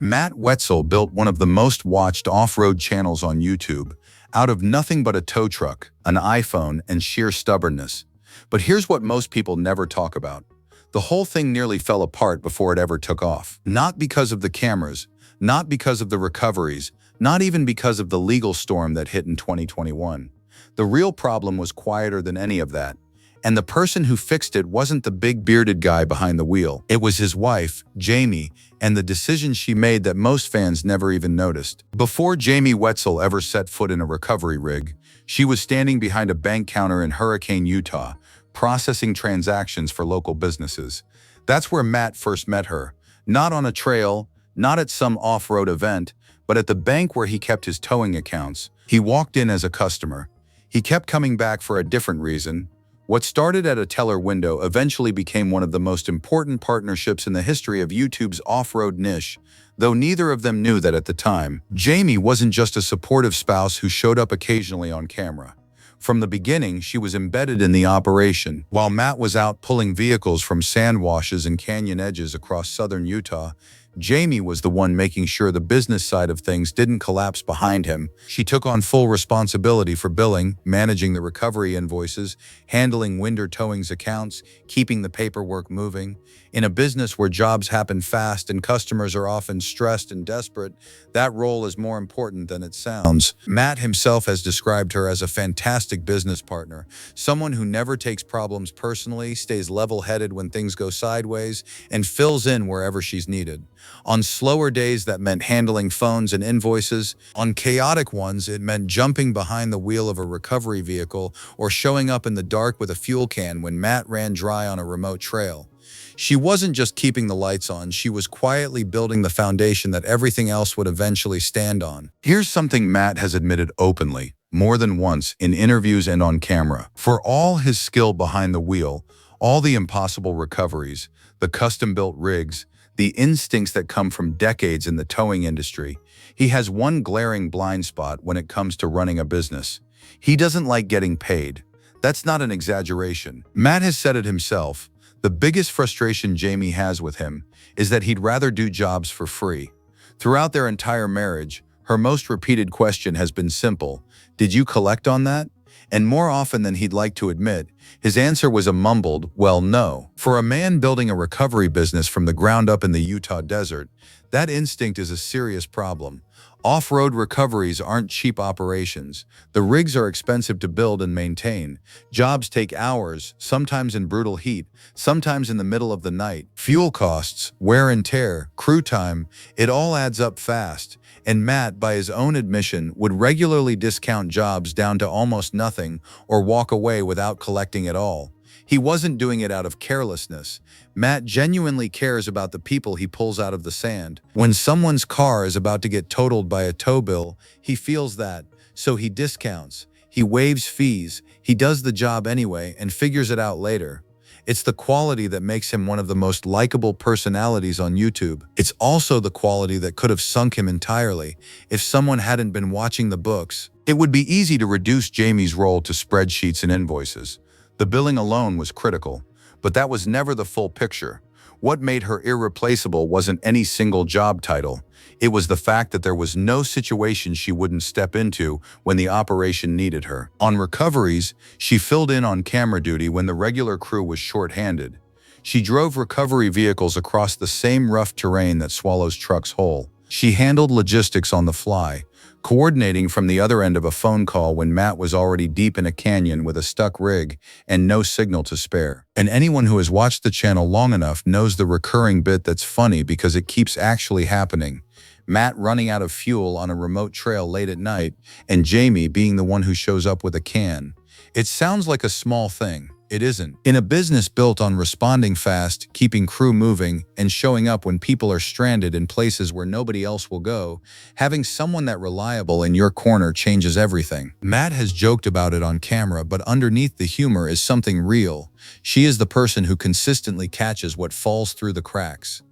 Matt Wetzel built one of the most watched off-road channels on YouTube, out of nothing but a tow truck, an iPhone, and sheer stubbornness. But here's what most people never talk about. The whole thing nearly fell apart before it ever took off. Not because of the cameras, not because of the recoveries, not even because of the legal storm that hit in 2021. The real problem was quieter than any of that. And the person who fixed it wasn't the big bearded guy behind the wheel. It was his wife, Jaymie, and the decisions she made that most fans never even noticed. Before Jaymie Wetzel ever set foot in a recovery rig, she was standing behind a bank counter in Hurricane, Utah, processing transactions for local businesses. That's where Matt first met her. Not on a trail, not at some off-road event, but at the bank where he kept his towing accounts. He walked in as a customer. He kept coming back for a different reason. What started at a teller window eventually became one of the most important partnerships in the history of YouTube's off-road niche, though neither of them knew that at the time. Jaymie wasn't just a supportive spouse who showed up occasionally on camera. From the beginning, she was embedded in the operation. While Matt was out pulling vehicles from sand washes and canyon edges across southern Utah, Jaymie was the one making sure the business side of things didn't collapse behind him. She took on full responsibility for billing, managing the recovery invoices, handling Winder Towing's accounts, keeping the paperwork moving. In a business where jobs happen fast and customers are often stressed and desperate, that role is more important than it sounds. Matt himself has described her as a fantastic business partner, someone who never takes problems personally, stays level-headed when things go sideways, and fills in wherever she's needed. On slower days, that meant handling phones and invoices. On chaotic ones, it meant jumping behind the wheel of a recovery vehicle or showing up in the dark with a fuel can when Matt ran dry on a remote trail. She wasn't just keeping the lights on, she was quietly building the foundation that everything else would eventually stand on. Here's something Matt has admitted openly, more than once, in interviews and on camera. For all his skill behind the wheel, all the impossible recoveries, the custom-built rigs, the instincts that come from decades in the towing industry, he has one glaring blind spot when it comes to running a business. He doesn't like getting paid. That's not an exaggeration. Matt has said it himself. The biggest frustration Jaymie has with him is that he'd rather do jobs for free. Throughout their entire marriage, her most repeated question has been simple: "Did you collect on that?" And more often than he'd like to admit, his answer was a mumbled, "Well, no." For a man building a recovery business from the ground up in the Utah desert, that instinct is a serious problem. Off-road recoveries aren't cheap operations. The rigs are expensive to build and maintain. Jobs take hours, sometimes in brutal heat, sometimes in the middle of the night. Fuel costs, wear and tear, crew time, it all adds up fast. And Matt, by his own admission, would regularly discount jobs down to almost nothing or walk away without collecting at all. He wasn't doing it out of carelessness. Matt genuinely cares about the people he pulls out of the sand. When someone's car is about to get totaled by a tow bill, he feels that, so he discounts. He waives fees, he does the job anyway and figures it out later. It's the quality that makes him one of the most likable personalities on YouTube. It's also the quality that could have sunk him entirely if someone hadn't been watching the books. It would be easy to reduce Jaymie's role to spreadsheets and invoices. The billing alone was critical, but that was never the full picture. What made her irreplaceable wasn't any single job title. It was the fact that there was no situation she wouldn't step into when the operation needed her. On recoveries, she filled in on camera duty when the regular crew was short-handed. She drove recovery vehicles across the same rough terrain that swallows trucks whole. She handled logistics on the fly, coordinating from the other end of a phone call when Matt was already deep in a canyon with a stuck rig and no signal to spare. And anyone who has watched the channel long enough knows the recurring bit that's funny because it keeps actually happening. Matt running out of fuel on a remote trail late at night, and Jaymie being the one who shows up with a can. It sounds like a small thing. It isn't. In a business built on responding fast, keeping crew moving, and showing up when people are stranded in places where nobody else will go, having someone that reliable in your corner changes everything. Matt has joked about it on camera, but underneath the humor is something real. She is the person who consistently catches what falls through the cracks.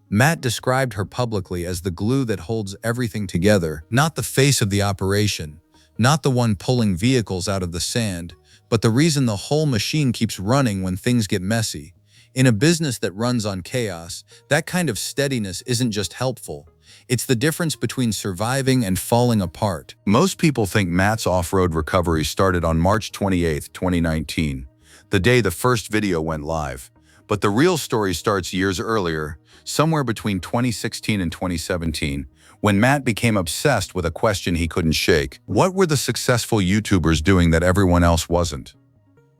Matt described her publicly as the glue that holds everything together, not the face of the operation, not the one pulling vehicles out of the sand, but the reason the whole machine keeps running when things get messy. In a business that runs on chaos, that kind of steadiness isn't just helpful, It's the difference between surviving and falling apart. Most people think Matt's off-road recovery started on March 28, 2019, the day the first video went live. But the real story starts years earlier, somewhere between 2016 and 2017, when Matt became obsessed with a question he couldn't shake. What were the successful YouTubers doing that everyone else wasn't?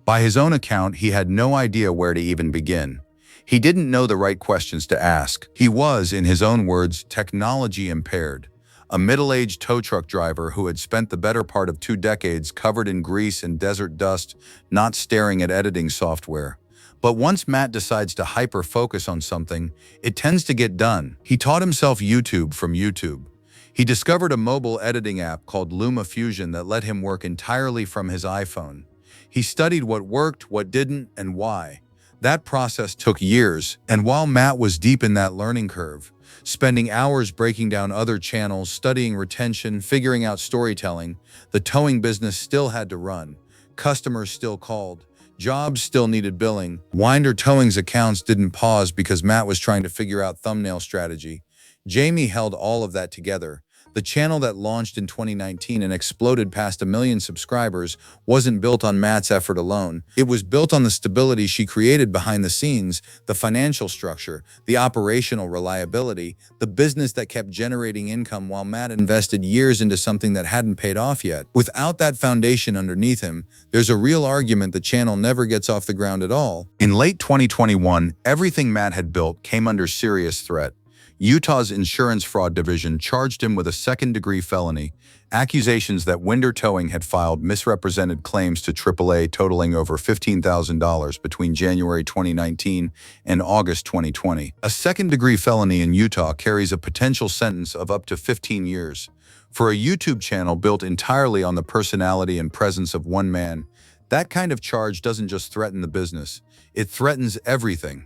By his own account, he had no idea where to even begin. He didn't know the right questions to ask. He was, in his own words, technology impaired. A middle-aged tow truck driver who had spent the better part of 2 decades covered in grease and desert dust, not staring at editing software. But once Matt decides to hyper-focus on something, it tends to get done. He taught himself YouTube from YouTube. He discovered a mobile editing app called LumaFusion that let him work entirely from his iPhone. He studied what worked, what didn't, and why. That process took years, and while Matt was deep in that learning curve, spending hours breaking down other channels, studying retention, figuring out storytelling, the towing business still had to run. Customers still called. Jobs still needed billing. Winder Towing's accounts didn't pause because Matt was trying to figure out thumbnail strategy. Jaymie held all of that together. The channel that launched in 2019 and exploded past 1 million subscribers wasn't built on Matt's effort alone. It was built on the stability she created behind the scenes, the financial structure, the operational reliability, the business that kept generating income while Matt invested years into something that hadn't paid off yet. Without that foundation underneath him, there's a real argument the channel never gets off the ground at all. In late 2021, everything Matt had built came under serious threat. Utah's insurance fraud division charged him with a second-degree felony. Accusations that Winder Towing had filed misrepresented claims to AAA totaling over $15,000 between January 2019 and August 2020. A second-degree felony in Utah carries a potential sentence of up to 15 years. For a YouTube channel built entirely on the personality and presence of one man, that kind of charge doesn't just threaten the business, it threatens everything.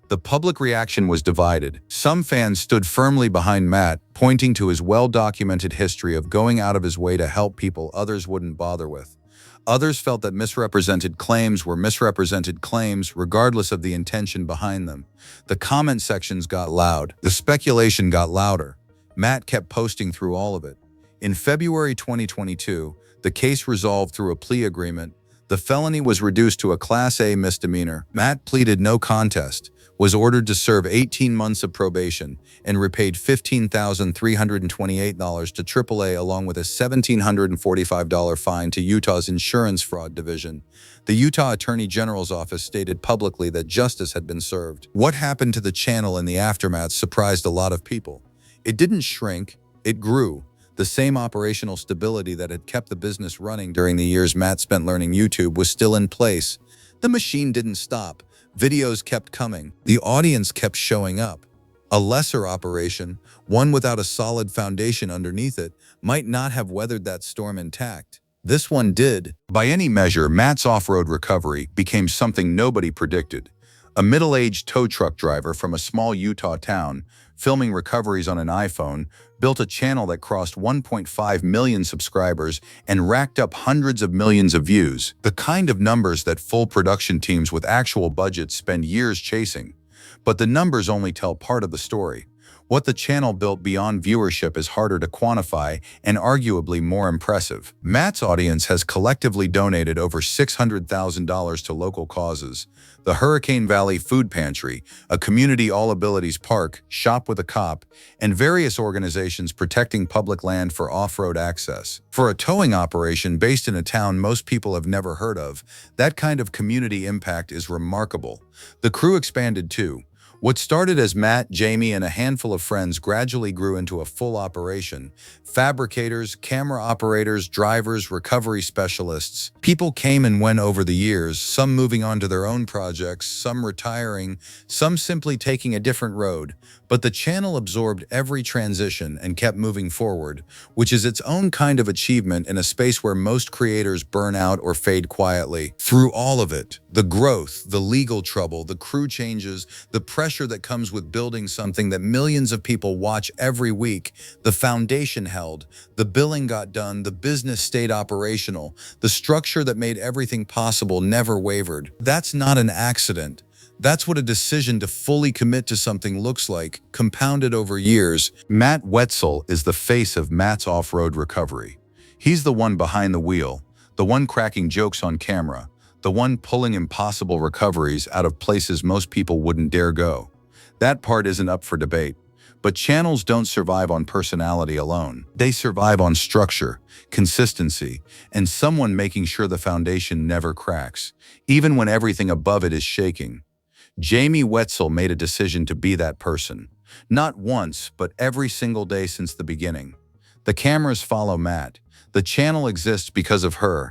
The public reaction was divided. Some fans stood firmly behind Matt, pointing to his well-documented history of going out of his way to help people others wouldn't bother with. Others felt that misrepresented claims were misrepresented claims regardless of the intention behind them. The comment sections got loud. The speculation got louder. Matt kept posting through all of it. In February 2022, the case resolved through a plea agreement. The felony was reduced to a Class A misdemeanor. Matt pleaded no contest, was ordered to serve 18 months of probation, and repaid $15,328 to AAA along with a $1,745 fine to Utah's insurance fraud division. The Utah Attorney General's office stated publicly that justice had been served. What happened to the channel in the aftermath surprised a lot of people. It didn't shrink, it grew. The same operational stability that had kept the business running during the years Matt spent learning YouTube was still in place. The machine didn't stop. Videos kept coming. The audience kept showing up. A lesser operation, one without a solid foundation underneath it, might not have weathered that storm intact. This one did. By any measure, Matt's off-road recovery became something nobody predicted. A middle-aged tow truck driver from a small Utah town, filming recoveries on an iPhone, built a channel that crossed 1.5 million subscribers and racked up hundreds of millions of views, the kind of numbers that full production teams with actual budgets spend years chasing. But the numbers only tell part of the story. What the channel built beyond viewership is harder to quantify and arguably more impressive. Matt's audience has collectively donated over $600,000 to local causes. The Hurricane Valley Food Pantry, a community all-abilities park, Shop with a Cop, and various organizations protecting public land for off-road access. For a towing operation based in a town most people have never heard of, that kind of community impact is remarkable. The crew expanded too. What started as Matt, Jaymie, and a handful of friends gradually grew into a full operation. Fabricators, camera operators, drivers, recovery specialists. People came and went over the years, some moving on to their own projects, some retiring, some simply taking a different road. But the channel absorbed every transition and kept moving forward, which is its own kind of achievement in a space where most creators burn out or fade quietly. Through all of it, the growth, the legal trouble, the crew changes, the pressure that comes with building something that millions of people watch every week, the foundation held, the billing got done, the business stayed operational, the structure that made everything possible never wavered. That's not an accident. That's what a decision to fully commit to something looks like, compounded over years. Matt Wetzel is the face of Matt's off-road recovery. He's the one behind the wheel, the one cracking jokes on camera, the one pulling impossible recoveries out of places most people wouldn't dare go. That part isn't up for debate. But channels don't survive on personality alone. They survive on structure, consistency, and someone making sure the foundation never cracks, even when everything above it is shaking. Jaymie Wetzel made a decision to be that person. Not once, but every single day since the beginning. The cameras follow Matt. The channel exists because of her.